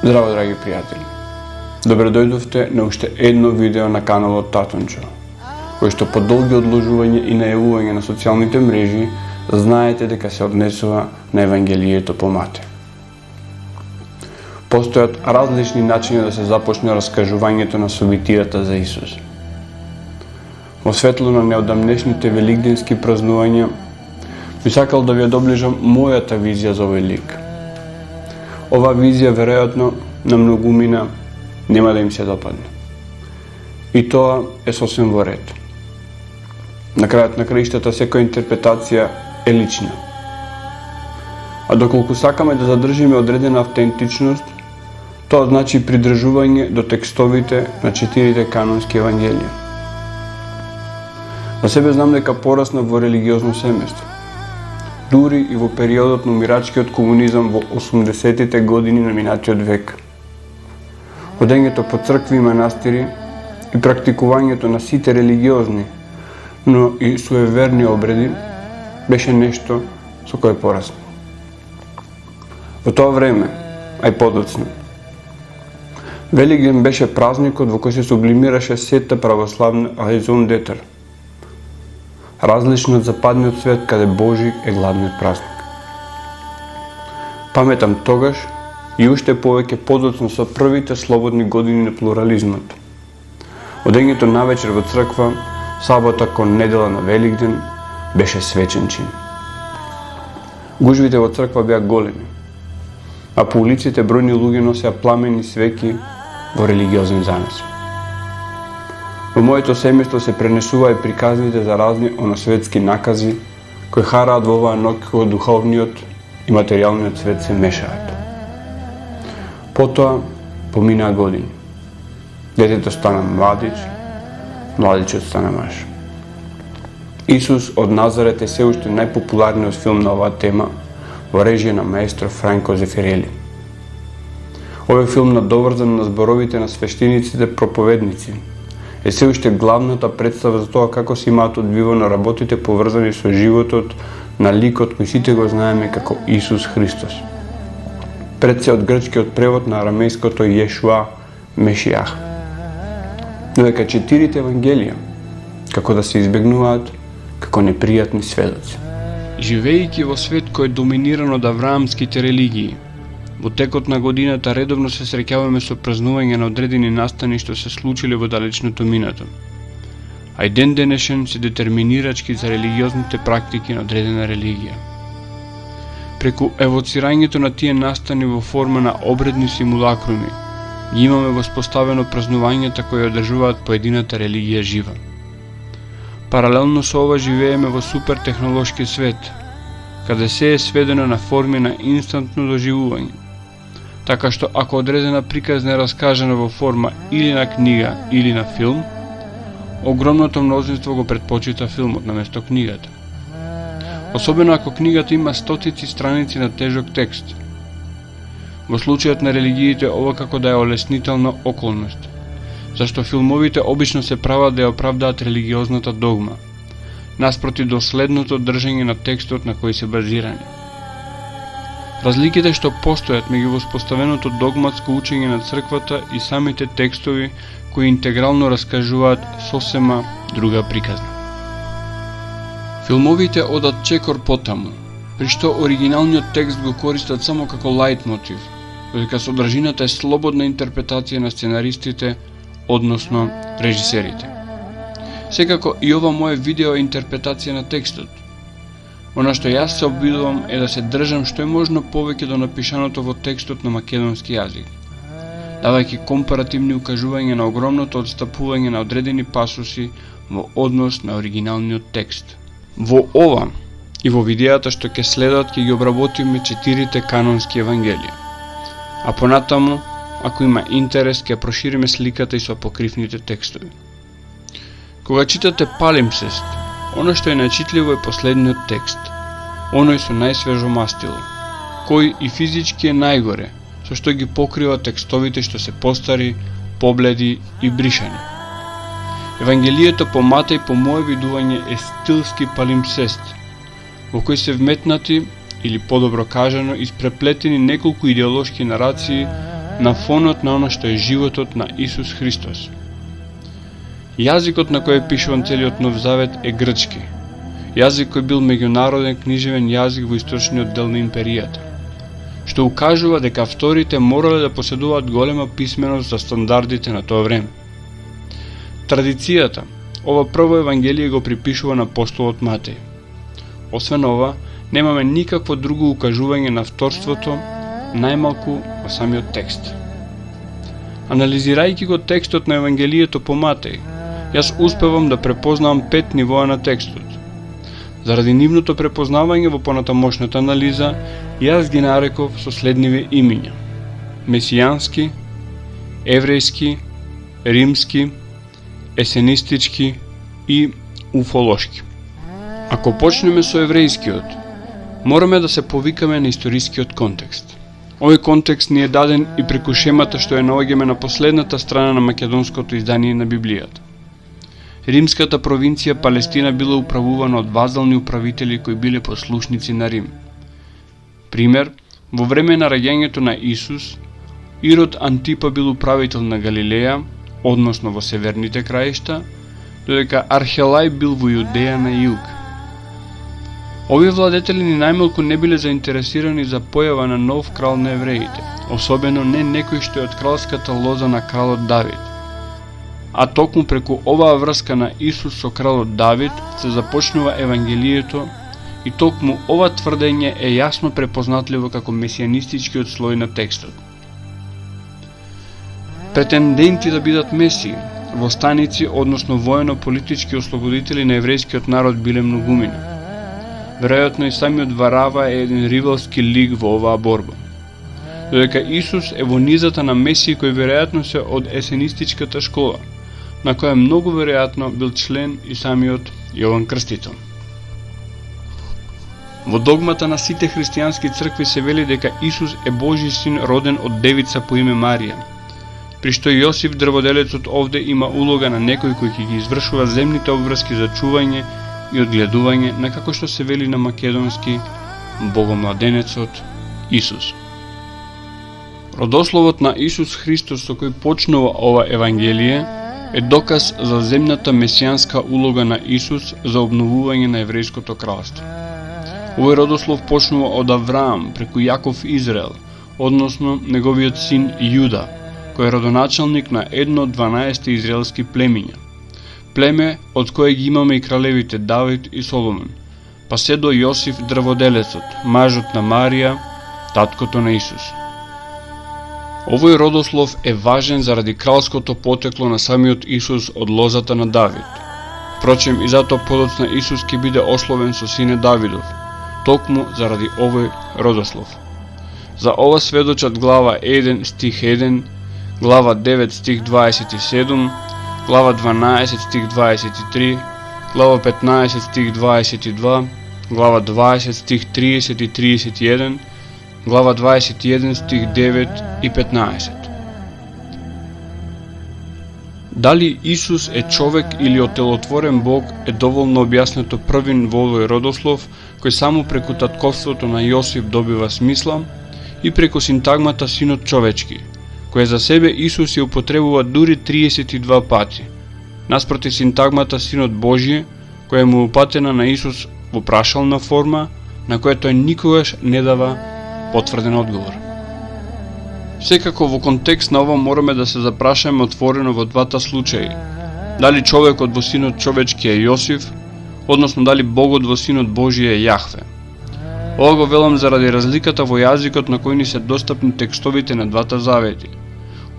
Здраво, драги пријатели! Добредојдовте на уште едно видео на каналот Татончо, кој што по долги одложување и најавување на социјалните мрежи знаете дека се однесува на Евангелието по Матеј. Постојат различни начини да се започне раскажувањето на собитијата за Исус. Во светло на неодамнешните великденски празнувања, би сакал да ви ја доближам мојата визија за овој лик. Ова визија веројатно на многумина нема да им се допадне. И тоа е сосем во ред. На крајот на краиштата секоја интерпретација е лична. А доколку сакаме да задржиме одредена автентичност, тоа значи придржување до текстовите на 4 канонски евангелија. За себе знам дека порасна во религиозно семејство. Дури и во периодот на умирачкиот комунизам во 80-тите години на минатиот век. Ходењето по цркви и манастири и практикувањето на сите религиозни, но и суеверни обреди беше нешто со кое порасна. Во тоа време, а и подоцна, Великден беше празникот во кој се сублимираше сета православна раизон детер. Различно од западниот свет каде Божи е главниот празник. Паметам тогаш и уште повеќе подоцна со првите слободни години на плурализмот. Одењето навечер во црква, сабота кон недела на Великден, беше свечен чин. Гужвите во црква беа големи, а по улиците бројни луѓе носеа пламени свеќи во религиозен занос. Во моето семејство се пренесува и приказните за разни оносветски накази, кои хараат во оваа ноќ кога духовниот и материјалниот свет се мешаат. Потоа поминаа години. Детето стана младич, младичот стана маж. Исус од Назарет е се уште најпопуларниот филм на оваа тема во режија на маестро Франко Зефирели. Овој филм надоврзан на зборовите на свештениците проповедници е се уште главната представа за тоа како се имаат одвивано работите поврзани со животот на ликот кој сите го знаеме како Исус Христос. Пред се од грчкиот превод на арамејското Јешуа Мешијах. Додека 4 евангелија како да се избегнуваат како непријатни сведоци. Живејќи во свет кој е доминиран од авраамските религии, во текот на годината редовно се среќаваме со празнување на одредени настани што се случиле во далечното минато, а и ден денешен се детерминирачки за религиозните практики на одредена религија. Преку евоцирањето на тие настани во форма на обредни симулакруми, ги имаме воспоставено празнувањата кои одржуваат поедината религија жива. Паралелно со ова живееме во супертехнолошки свет, каде се е сведено на форми на инстантно доживување. Така што ако одредена приказна е раскажана во форма или на книга или на филм, огромното мнозинство го претпочита филмот наместо книгата. Особено ако книгата има стотици страници на тежок текст. Во случајот на религиите ова како да е олеснителна околност, зашто филмовите обично се прават да ја оправдаат религиозната догма, наспроти доследното држење на текстот на кој се базирани. Разликите што постојат меѓу воспоставеното догматско учење на црквата и самите текстови кои интегрално раскажуваат сосема друга приказна. Филмовите одат чекор потаму, при што оригиналниот текст го користат само како лајт мотив, додека содржината е слободна интерпретација на сценаристите, односно режисерите. Секако и ова моје видео е интерпретација на текстот. Она што јас се обидувам е да се држам што е можно повеќе до напишаното во текстот на македонски јазик, давајќи компаративни укажувања на огромното одстапување на одредени пасуси во однос на оригиналниот текст. Во ова и во видеата што ќе следат ќе ги обработиме 4 канонски евангелија, а понатаму, ако има интерес, ќе прошириме сликата и со апокривните текстови. Кога читате Палимпсест, оно што е најчитливо е последниот текст, оној со најсвежо мастило, кој и физички е најгоре, со што ги покрива текстовите што се постари, побледи и бришани. Евангелието по Матеј по мое видување е стилски палимпсест, во кој се вметнати, или подобро кажано, испреплетени неколку идеолошки нарации на фонот на оно што е животот на Исус Христос. Јазикот на кој е пишуван целиот Нов Завет е грчки, јазик кој бил меѓународен книжевен јазик во источниот дел на империјата, што укажува дека авторите морале да поседуваат голема писменост за стандардите на тоа време. Традицијата, ова прво евангелие го припишува на апостолот Матеј. Освен ова, немаме никакво друго укажување на авторството, најмалку во самиот текст. Анализирајќи го текстот на евангелието по Матеј, јас успевам да препознавам 5 нивоа на текстот. Заради нивното препознавање во понатамошната анализа, јас ги нареков со следниве имиња: месијански, еврејски, римски, есенистички и уфолошки. Ако почнеме со еврејскиот, мораме да се повикаме на историскиот контекст. Овој контекст ни е даден и преку шемата што ја наоѓаме на последната страна на македонското издание на Библијата. Римската провинција Палестина била управувана од вазални управители кои биле послушници на Рим. Пример, во време на раѓањето на Исус, Ирод Антипа бил управител на Галилеја, односно во северните краишта, додека Архелај бил во Јудеја на југ. Овие владетели ни најмалку не биле заинтересирани за појава на нов крал на евреите, особено не некој што е од кралската лоза на кралот Давид. А токму преку оваа врска на Исус со кралот Давид се започнува евангелието и токму ова тврдење е јасно препознатливо како месијанистичкиот слој на текстот. Претенденти да бидат месии, востаници, односно воено-политички ослободители на еврејскиот народ биле многумина. Веројатно и самиот Варава е еден ривалски лик во оваа борба. Додека Исус е во низата на месии кои веројатно се од есенистичката школа, на која многу веројатно бил член и самиот Јован Крстител. Во догмата на сите христијански цркви се вели дека Исус е Божји син роден од девица по име Марија, при што Јосиф дрводелецот овде има улога на некој кој ќе ги извршува земните обврски за чување и одгледување на, како што се вели на македонски, богомладенецот Исус. Родословот на Исус Христос со кој почнува ова евангелие е доказ за земната месијанска улога на Исус за обновување на еврејското кралство. Овој родослов почнува од Авраам преку Јаков Израел, односно неговиот син Јуда, кој е родоначалник на едно од 12 израелски племиња. Племе од кое ги имаме и кралевите Давид и Соломон, па се до Јосиф дрводелецот, мажот на Марија, таткото на Исус. Овој родослов е важен заради кралското потекло на самиот Исус од лозата на Давид. Впрочем, и затоа подоцна Исус ќе биде ословен со сине Давидов, токму заради овој родослов. За ова сведочат глава 1 стих 1, глава 9 стих 27, глава 12 стих 23, глава 15 стих 22, глава 20 стих 30 и 31, глава 21 стих 9 и 15. Дали Исус е човек или отелотворен Бог е доволно објаснето првин во овој родослов, кој само преку татковството на Јосиф добива смисла, и преку синтагмата синот човечки, која за себе Исус ја употребува дури 32 пати, наспроти синтагмата синот Божје, која му упатена на Исус во прашална форма, на која тој никогаш не дава потврден одговор. Секако во контекст на ова мораме да се запрашаме отворено во двата случаи. Дали човекот во синот човечки е Јосиф, односно дали Богот во синот Божји е Јахве. Ова го велам заради разликата во јазикот на кој ни се достапни текстовите на двата завети,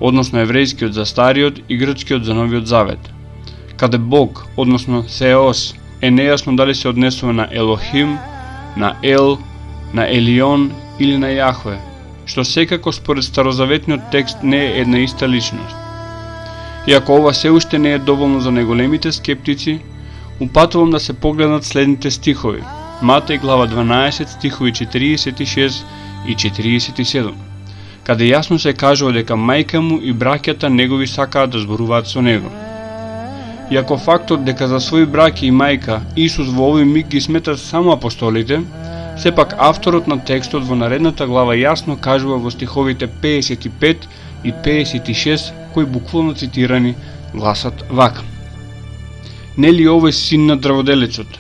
односно еврејскиот за Стариот и грчкиот за Новиот Завет, каде Бог, односно Θεός, е нејасно дали се однесува на Елохим, на Ел, на Елион или на Јахве, што секако според старозаветниот текст не е една иста личност. Иако ова се уште не е доволно за неголемите скептици, упатувам да се погледнат следните стихови. Матеј глава 12 стихови 46 и 47, каде јасно се кажува дека мајка му и браќата негови сакаат да зборуваат со него. Иако фактот дека за своји браќа и мајка Исус во овој миг ги смета само апостолите, сепак авторот на текстот во наредната глава јасно кажува во стиховите 55 и 56 кои буквално цитирани гласат вака. Нели овој син на драводелецот?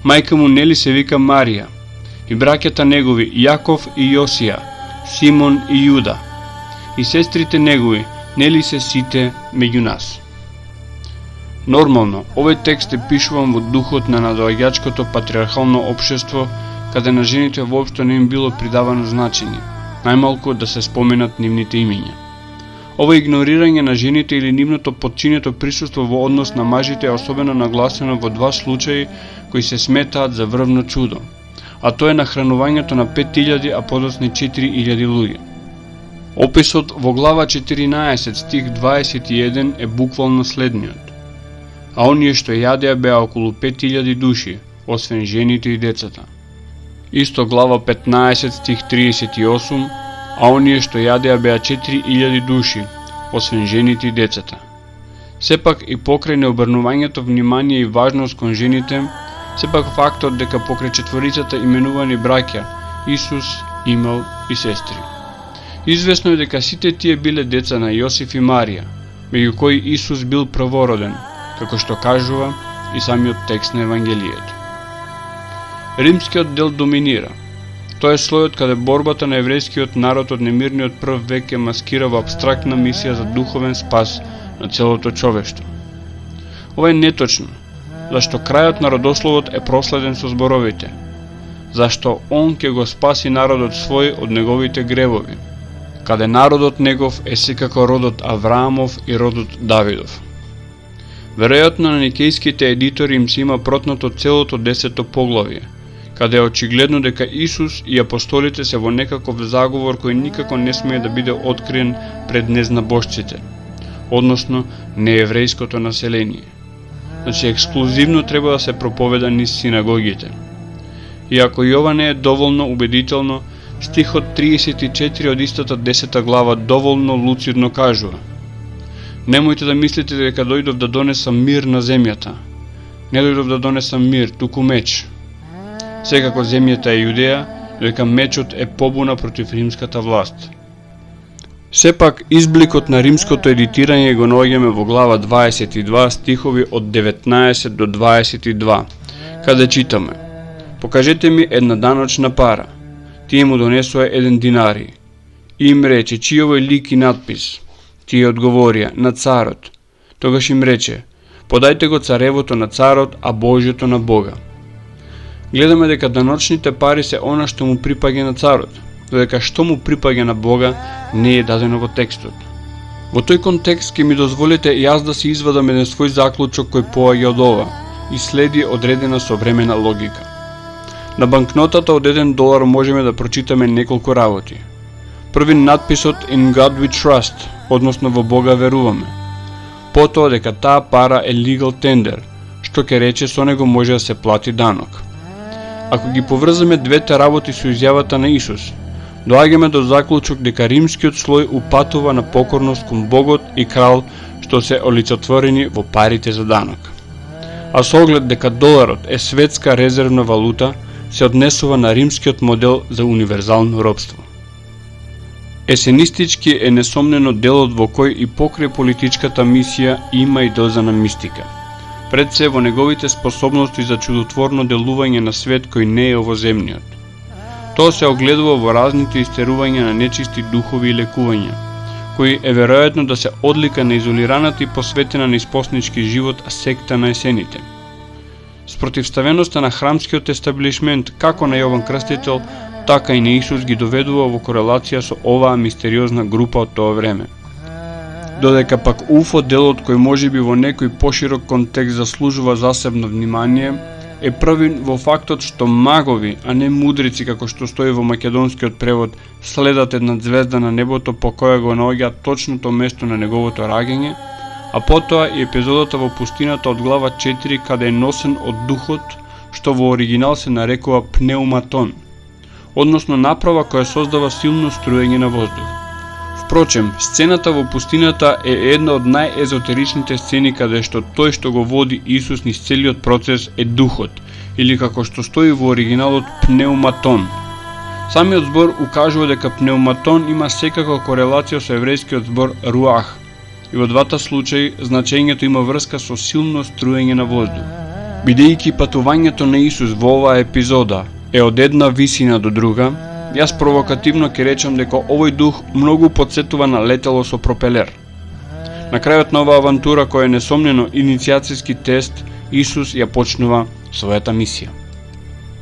Мајка му нели се вика Марија? И браќата негови Јаков и Јосија, Симон и Јуда? И сестрите негови нели се сите меѓу нас? Нормално, овој текст е пишуван во духот на надоаѓачкото патриархално општество, каде на жените воопшто не им било придавано значење, најмалку да се споменат нивните имиња. Ова игнорирање на жените или нивното подчинето присуство во однос на мажите е особено нагласено во два случаи кои се сметаат за врвно чудо, а тоа е нахранувањето на 5000, а подоцна 4000 луѓе. Описот во глава 14 стих 21 е буквално следниот. А оние што јадеа беа околу 5000 души, освен жените и децата. Исто глава 15 стих 38, а оние што јадеа беа 4000 души, освен жените и децата. Сепак и покрај необрнувањето внимание и важност кон жените, сепак фактот дека покрај четворицата именувани браќа, Исус имал и сестри. Известно е дека сите тие биле деца на Јосиф и Марија, меѓу кои Исус бил првороден, како што кажува и самиот текст на Евангелието. Римскиот дел доминира. Тоа е слојот каде борбата на еврејскиот народ од немирниот прв век е маскира во апстрактна мисија за духовен спас на целото човештво. Ова е неточно, зашто крајот на родословот е проследен со зборовите, зашто он ќе го спаси народот свој од неговите гревови, каде народот негов е секако родот Авраамов и родот Давидов. Веројатно на никејските едитори им се има протното целото 10 поглавје, каде е очигледно дека Исус и апостолите се во некаков заговор кој никако не смее да биде откриен пред незнабожците, односно нееврејското население. Значи ексклузивно треба да се проповеда низ синагогите. И ако и ова не е доволно убедително, стихот 34 од истата 10 глава доволно луцидно кажува: Немојте да мислите дека дојдов да донесам мир на земјата. Не дојдов да донесам мир, туку меч. Секако земјата е Јудеја, дека мечот е побуна против римската власт. Сепак, избликот на римското едитирање го наоѓаме во глава 22, стихови од 19 до 22, каде читаме: Покажете ми една даночна пара. Тие му донесоа 1 динарий. Им рече: чиј овој лик и надпис? Тие одговорија: на царот. Тогаш им рече: подајте го царевото на царот, а Божјото на Бога. Гледаме дека даночните пари се она што му припаѓа на царот, додека што му припаѓа на Бога не е дадено во текстот. Во тој контекст ќе ми дозволите јас да се извадам еден свој заклучок кој поаѓа од ова и следи одредена современа логика. На банкнотата од $1 можеме да прочитаме неколку работи. Први надписот In God we trust, односно во Бога веруваме. Потоа дека таа пара е legal tender, што ќе рече со него може да се плати данок. Ако ги поврзаме двете работи со изјавата на Исус, доаѓаме до заклучок дека римскиот слој упатува на покорност кон Богот и крал што се олицетворени во парите за данок. А со оглед дека доларот е светска резервна валута, се однесува на римскиот модел за универзално робство. Есенистички е несомнено делот во кој и покрај политичката мисија има и доза на мистика. Пред се во неговите способности за чудотворно делување на свет кој не е овоземниот. Тоа се огледува во разните истерувања на нечисти духови и лекувања, кои е веројатно да се одлика на изолираната и посветена на испоснички живот секта на есените. Спротивставеноста на храмскиот естаблишмент како на Јован Крстител, така и на Исус ги доведува во корелација со оваа мистериозна група од тоа време. Додека пак УФО делот кој можеби во некој поширок контекст заслужува засебно внимание, е првин во фактот што магови, а не мудрици како што стои во македонскиот превод, следат една звезда на небото по која го наоѓа точното место на неговото раѓање, а потоа и епизодата во пустината од глава 4 каде е носен од духот, што во оригинал се нарекува пнеуматон, односно направа која создава силно струење на воздух. Впрочем, сцената во пустината е една од најезотеричните сцени каде што тој што го води Исус низ целиот процес е духот, или како што стои во оригиналот пнеуматон. Самиот збор укажува дека пнеуматон има секако корелација со еврејскиот збор руах, и во двата случаи значењето има врска со силно струење на воздух. Бидејќи патувањето на Исус во оваа епизода е од една висина до друга, јас провокативно ќе речам дека овој дух многу потсетува на летело со пропелер. На крајот на оваа авантура, која е несомнено иницијацијски тест, Исус ја почнува својата мисија.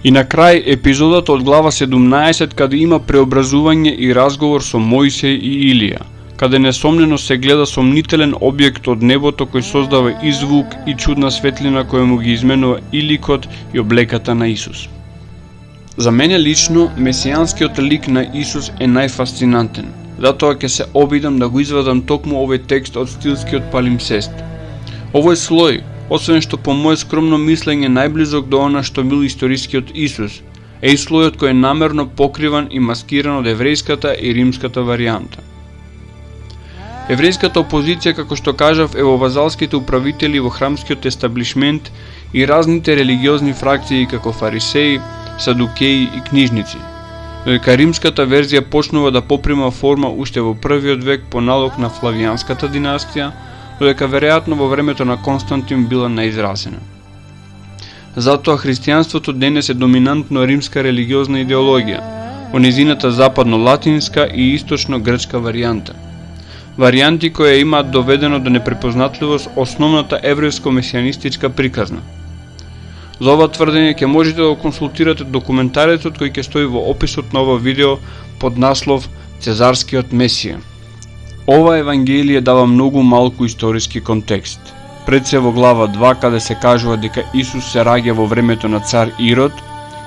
И на крај епизодата од глава 17, каде има преобразување и разговор со Мојсей и Илија, каде несомнено се гледа сомнителен објект од небото кој создава и звук и чудна светлина која му ги изменува и ликот и облеката на Исус. За мене лично, месијанскиот лик на Исус е најфасцинантен, затоа ќе се обидам да го извадам токму овој текст од стилскиот палимсест. Овој слој, освен што по моје скромно мислење најблизок до она што бил историскиот Исус, е и слојот кој е намерно покриван и маскиран од еврејската и римската варијанта. Еврејската опозиција, како што кажав, е во вазалските управители во храмскиот естаблишмент и разните религиозни фракции како фарисеи, садукеи и книжници, додека римската верзија почнува да поприма форма уште во првиот век по налог на Флавијанската династија, додека веројатно во времето на Константин била наизразена. Затоа христијанството денес е доминантно римска религиозна идеологија, во низината западно-латинска и источно-грчка варијанта. Варијанти кои имаат доведено до непрепознатливост основната еврејско-месијанистичка приказна. За ова тврдење ќе можете да го консултирате документарецот кој ќе стои во описот на ова видео под наслов Цезарскиот Месија. Ова евангелие дава многу малку историски контекст. Пред се во глава 2 каде се кажува дека Исус се раѓа во времето на цар Ирод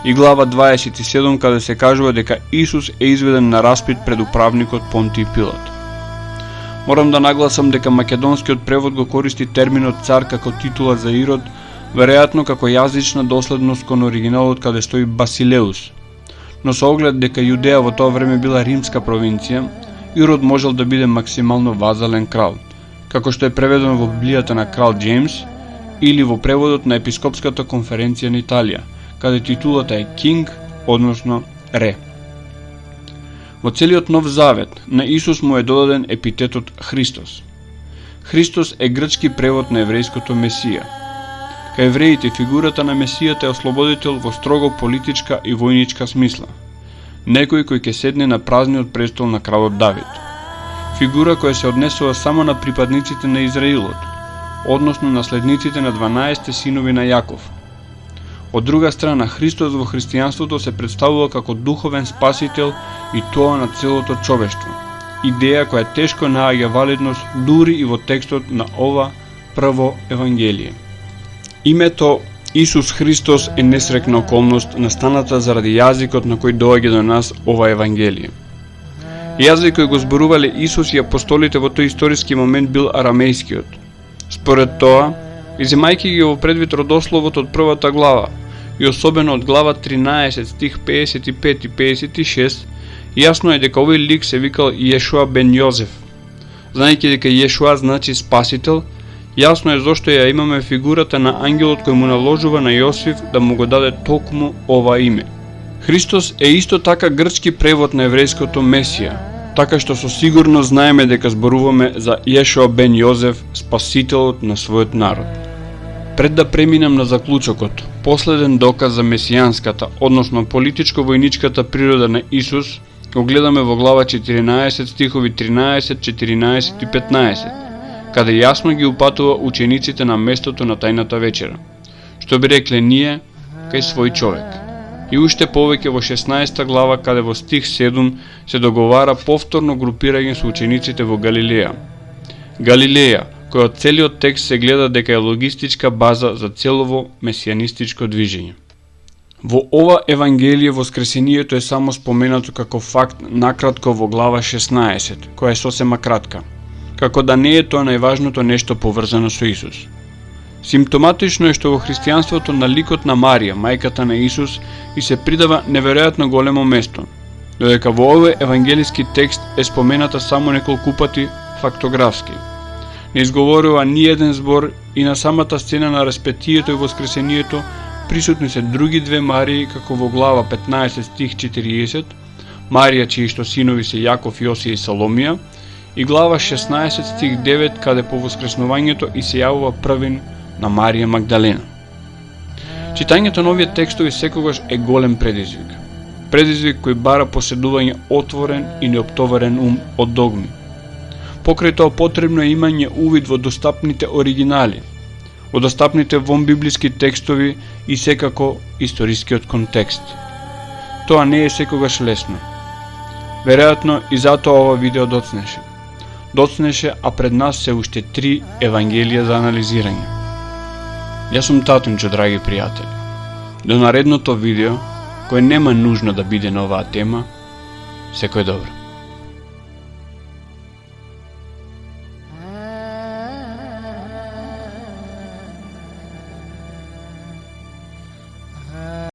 и глава 27 каде се кажува дека Исус е изведен на распит пред управникот Понтиј Пилат. Морам да нагласам дека македонскиот превод го користи терминот цар како титула за Ирод, веројатно како јазична доследност кон оригиналот каде стои Басилеус. Но со оглед дека Јудеја во тоа време била римска провинција, Ирод можел да биде максимално вазален крал, како што е преведено во Библијата на крал Джеймс или во преводот на Епископската конференција на Италија, каде титулата е Кинг, односно Ре. Во целиот Нов Завет на Исус му е додаден епитетот Христос. Христос е грчки превод на еврејското Месија. Кај евреите фигурата на Месијата е ослободител во строго политичка и војничка смисла. Некој кој ќе седне на празниот престол на кралот Давид. Фигура која се однесува само на припадниците на Израилот, односно наследниците на 12 синови на Јаков. Од друга страна, Христос во христијанството се представува како духовен спасител и тоа на целото човештво. Идеја која тешко наоѓа валидност дури и во текстот на ова прво евангелие. Името Исус Христос е несрекна околност настаната заради јазикот на кој доаѓа до нас ова евангелие. Јазик кој го зборувале Исус и апостолите во тој историски момент бил арамејскиот. Според тоа, иземајќи ги во предвид родословот од првата глава и особено од глава 13 стих 55 и 56, јасно е дека овој лик се викал Јешуа бен Јозеф. Знаејќи дека Јешуа значи спасител, јасно е зошто ја имаме фигурата на ангелот кој му наложува на Јосиф да му го даде токму ова име. Христос е исто така грчки превод на еврејското Месија, така што со сигурно знаеме дека зборуваме за Јешуа бен Јозеф, спасителот на својот народ. Пред да преминам на заклучокот, последен доказ за месијанската, односно политичко-војничката природа на Исус, го гледаме во глава 14 стихови 13, 14 и 15, каде јасно ги упатува учениците на местото на тајната вечера, што би рекле ние кај свој човек. И уште повеќе во 16 глава, каде во стих 7 се договара повторно групирање со учениците во Галилеја. Галилеја, која од целиот текст се гледа дека е логистичка база за целово месијанистичко движење. Во ова евангелие воскресението е само споменато како факт накратко во глава 16, која е сосема кратка, како да не е тоа најважното нешто поврзано со Исус. Симптоматично е што во христијанството на ликот на Марија, мајката на Исус, и се придава неверојатно големо место, додека во овој евангелиски текст е спомената само неколку пати фактографски. Не изговорува ни еден збор и на самата сцена на распетието и воскресението присутни се други две Марии, како во глава 15 стих 40, Марија, чиишто синови се Јаков, Јосија и Саломија, и глава 16 стих 9, каде по воскреснувањето и се јавува првин на Марија Магдалена. Читањето на овие текстови секогаш е голем предизвик. Предизвик кој бара поседување отворен и неоптоварен ум од догми. Покрај тоа потребно е имање увид во достапните оригинали, во достапните вонбиблиски текстови и секако историскиот контекст. Тоа не е секогаш лесно. Веројатно и затоа ова видео доцнеше. Доцнеше, а пред нас се уште 3 евангелија за анализирање. Јас сум Татунчо, драги пријатели. До наредното видео, кој нема нужно да биде на оваа тема, секој добро.